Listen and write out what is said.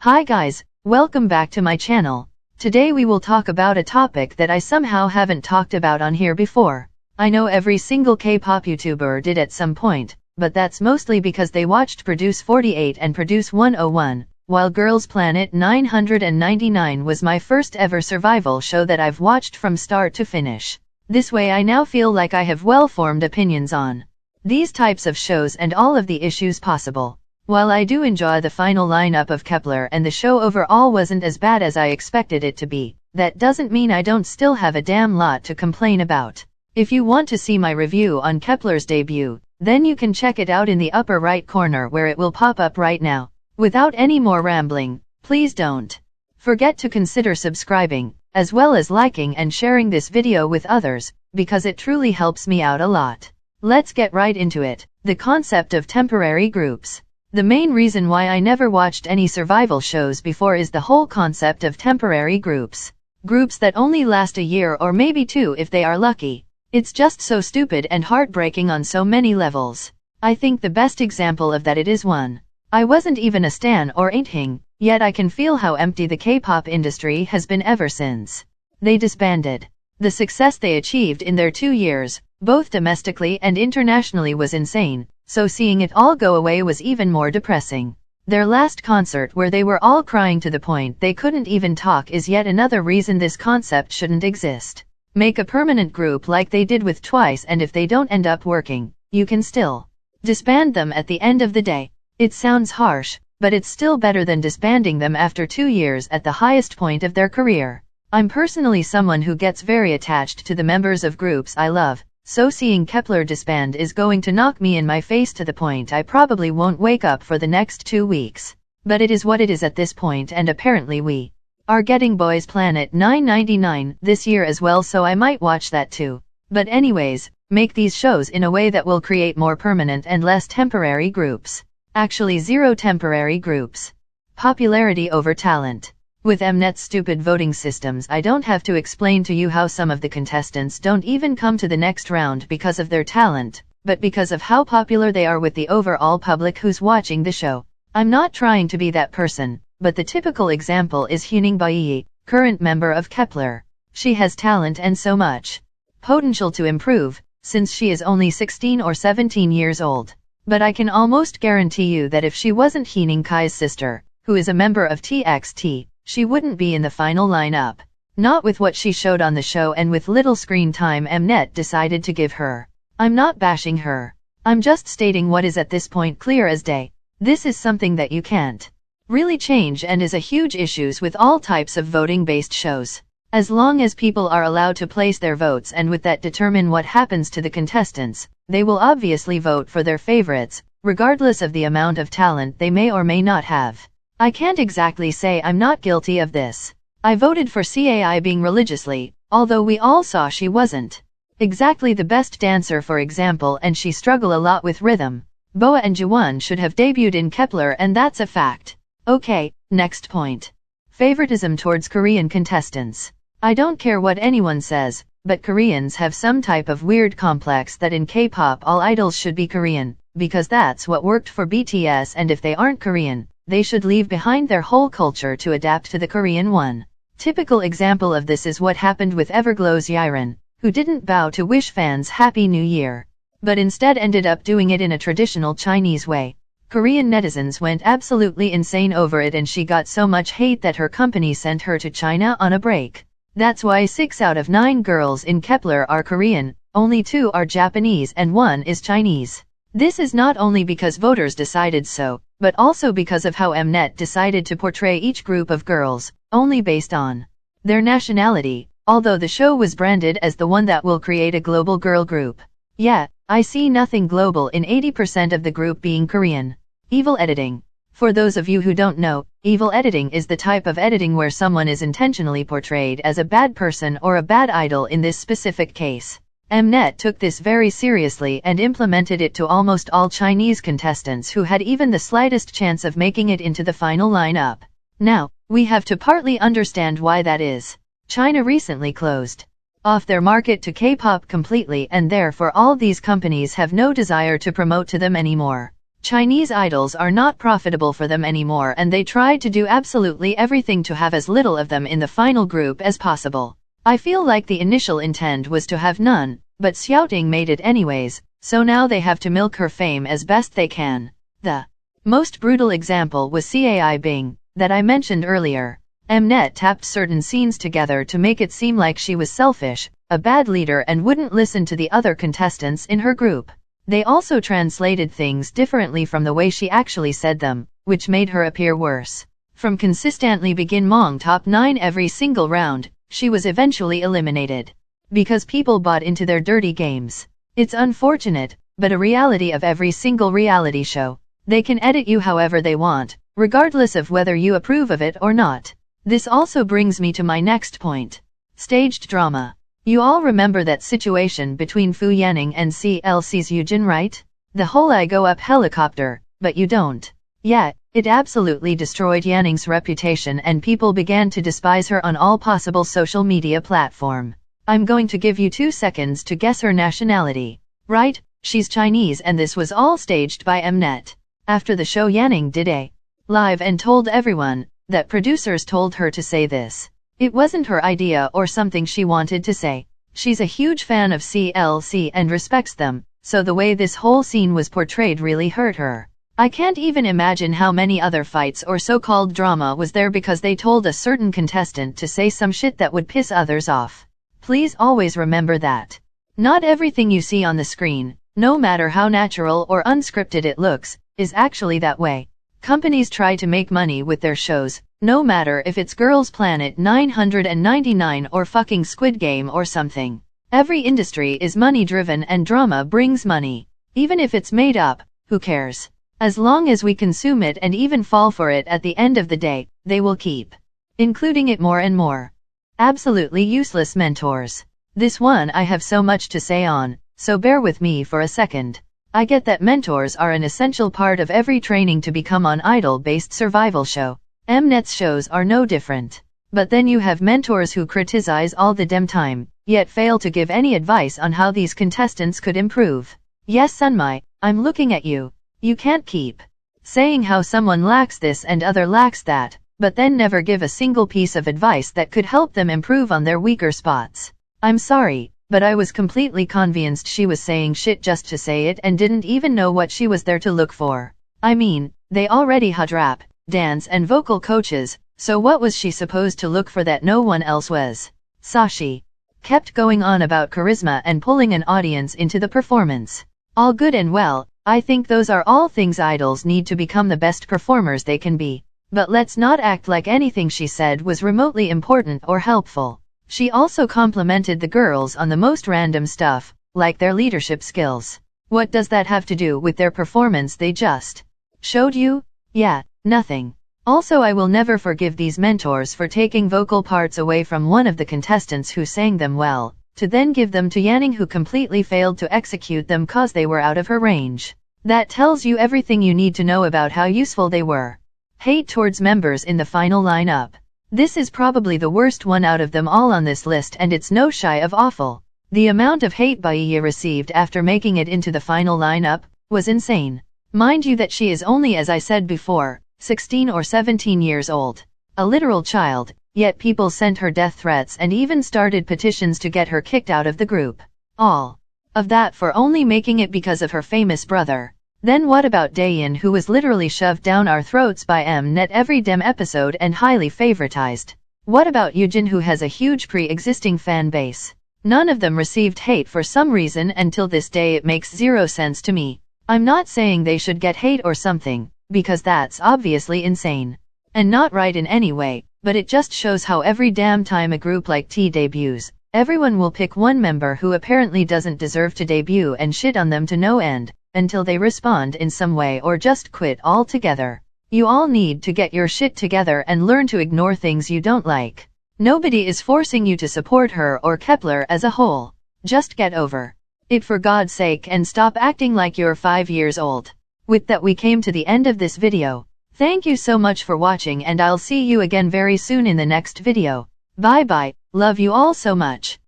Hi guys, welcome back to my channel. Today we will talk about a topic that I somehow haven't talked about on here before. I know every single K-pop YouTuber did at some point, but that's mostly because they watched Produce 48 and Produce 101, while Girls Planet 999 was my first ever survival show that I've watched from start to finish. This way I now feel like I have well-formed opinions on these types of shows and all of the issues possible. While I do enjoy the final lineup of Kepler and the show overall wasn't as bad as I expected it to be, that doesn't mean I don't still have a damn lot to complain about. If you want to see my review on Kepler's debut, then you can check it out in the upper right corner where it will pop up right now. Without any more rambling, please don't forget to consider subscribing, as well as liking and sharing this video with others, because it truly helps me out a lot. Let's get right into it. The concept of temporary groups. The main reason why I never watched any survival shows before is the whole concept of temporary groups. Groups that only last a year or maybe two if they are lucky. It's just so stupid and heartbreaking on so many levels. I think the best example of that it is one. I wasn't even a stan or ain't, yet I can feel how empty the K-pop industry has been ever since they disbanded. The success they achieved in their 2 years, both domestically and internationally, was insane. So seeing it all go away was even more depressing. Their last concert where they were all crying to the point they couldn't even talk is yet another reason this concept shouldn't exist. Make a permanent group like they did with Twice, and if they don't end up working, you can still disband them at the end of the day. It sounds harsh, but it's still better than disbanding them after 2 years at the highest point of their career. I'm personally someone who gets very attached to the members of groups I love. So seeing Kepler disband is going to knock me in my face to the point I probably won't wake up for the next 2 weeks. But it is what it is at this point, and apparently we are getting Boys Planet 999 this year as well, so I might watch that too. But anyways, make these shows in a way that will create more permanent and less temporary groups. Actually, zero temporary groups. Popularity over talent. With Mnet's stupid voting systems, I don't have to explain to you how some of the contestants don't even come to the next round because of their talent, but because of how popular they are with the overall public who's watching the show. I'm not trying to be that person, but the typical example is Hyuning Bayi, current member of Kepler. She has talent and so much potential to improve, since she is only 16 or 17 years old. But I can almost guarantee you that if she wasn't Hyuning Kai's sister, who is a member of TXT, she wouldn't be in the final lineup. Not with what she showed on the show and with little screen time Mnet decided to give her. I'm not bashing her. I'm just stating what is at this point clear as day. This is something that you can't really change and is a huge issue with all types of voting-based shows. As long as people are allowed to place their votes and with that determine what happens to the contestants, they will obviously vote for their favorites, regardless of the amount of talent they may or may not have. I can't exactly say I'm not guilty of this. I voted for Cai being religiously, although we all saw she wasn't exactly the best dancer, for example, and she struggled a lot with rhythm. Boa and Jiwon should have debuted in Kepler, and that's a fact. Okay, next point. Favoritism towards Korean contestants. I don't care what anyone says, but Koreans have some type of weird complex that in K-pop all idols should be Korean, because that's what worked for BTS, and if they aren't Korean, they should leave behind their whole culture to adapt to the Korean one. Typical example of this is what happened with Everglow's Yiren, who didn't bow to wish fans Happy New Year, but instead ended up doing it in a traditional Chinese way. Korean netizens went absolutely insane over it, and she got so much hate that her company sent her to China on a break. That's why 6 out of 9 girls in Kepler are Korean, only 2 are Japanese and 1 is Chinese. This is not only because voters decided so, but also because of how Mnet decided to portray each group of girls, only based on their nationality, although the show was branded as the one that will create a global girl group. Yeah, I see nothing global in 80% of the group being Korean. Evil editing. For those of you who don't know, evil editing is the type of editing where someone is intentionally portrayed as a bad person or a bad idol in this specific case. Mnet took this very seriously and implemented it to almost all Chinese contestants who had even the slightest chance of making it into the final lineup. Now, we have to partly understand why that is. China recently closed off their market to K-pop completely, and therefore all these companies have no desire to promote to them anymore. Chinese idols are not profitable for them anymore, and they tried to do absolutely everything to have as little of them in the final group as possible. I feel like the initial intent was to have none, but Xiaoting made it anyways, so now they have to milk her fame as best they can. The most brutal example was Cai Bing, that I mentioned earlier. Mnet tapped certain scenes together to make it seem like she was selfish, a bad leader, and wouldn't listen to the other contestants in her group. They also translated things differently from the way she actually said them, which made her appear worse. From consistently begin Mong top 9 every single round, she was eventually eliminated. Because people bought into their dirty games. It's unfortunate, but a reality of every single reality show. They can edit you however they want, regardless of whether you approve of it or not. This also brings me to my next point. Staged drama. You all remember that situation between Fu Yanning and CLC's Yujin, right? The whole I go up helicopter, but you don't. Yeah, it absolutely destroyed Yanning's reputation and people began to despise her on all possible social media platform. I'm going to give you 2 seconds to guess her nationality. Right, she's Chinese, and this was all staged by Mnet. After the show, Yanning did a live and told everyone that producers told her to say this. It wasn't her idea or something she wanted to say. She's a huge fan of CLC and respects them, so the way this whole scene was portrayed really hurt her. I can't even imagine how many other fights or so-called drama was there because they told a certain contestant to say some shit that would piss others off. Please always remember that. Not everything you see on the screen, no matter how natural or unscripted it looks, is actually that way. Companies try to make money with their shows, no matter if it's Girls Planet 999 or fucking Squid Game or something. Every industry is money-driven and drama brings money. Even if it's made up, who cares? As long as we consume it and even fall for it at the end of the day, they will keep including it more and more. Absolutely useless mentors. This one I have so much to say on, so bear with me for a second. I get that mentors are an essential part of every training to become an idol-based survival show. Mnet's shows are no different. But then you have mentors who criticize all the damn time, yet fail to give any advice on how these contestants could improve. Yes, Sunmai, I'm looking at you. You can't keep saying how someone lacks this and other lacks that, but then never give a single piece of advice that could help them improve on their weaker spots. I'm sorry, but I was completely convinced she was saying shit just to say it and didn't even know what she was there to look for. I mean, they already had rap, dance and vocal coaches, so what was she supposed to look for that no one else was? Sashi kept going on about charisma and pulling an audience into the performance. All good and well, I think those are all things idols need to become the best performers they can be. But let's not act like anything she said was remotely important or helpful. She also complimented the girls on the most random stuff, like their leadership skills. What does that have to do with their performance they just showed you? Yeah, nothing. Also, I will never forgive these mentors for taking vocal parts away from one of the contestants who sang them well, to then give them to Yanning, who completely failed to execute them cause they were out of her range. That tells you everything you need to know about how useful they were. Hate towards members in the final lineup. This is probably the worst one out of them all on this list, and it's no shy of awful. The amount of hate Baiye received after making it into the final lineup was insane. Mind you that she is only, as I said before, 16 or 17 years old. A literal child, yet people sent her death threats and even started petitions to get her kicked out of the group. All of that for only making it because of her famous brother. Then what about Daein, who was literally shoved down our throats by Mnet every damn episode and highly favoritized? What about Yujin, who has a huge pre-existing fan base? None of them received hate for some reason until this day. It makes zero sense to me. I'm not saying they should get hate or something, because that's obviously insane. And not right in any way, but it just shows how every damn time a group like T debuts, everyone will pick one member who apparently doesn't deserve to debut and shit on them to no end, until they respond in some way or just quit altogether. You all need to get your shit together and learn to ignore things you don't like. Nobody is forcing you to support her or Kepler as a whole. Just get over it for God's sake and stop acting like you're 5 years old. With that, we came to the end of this video. Thank you so much for watching, and I'll see you again very soon in the next video. Bye bye, love you all so much.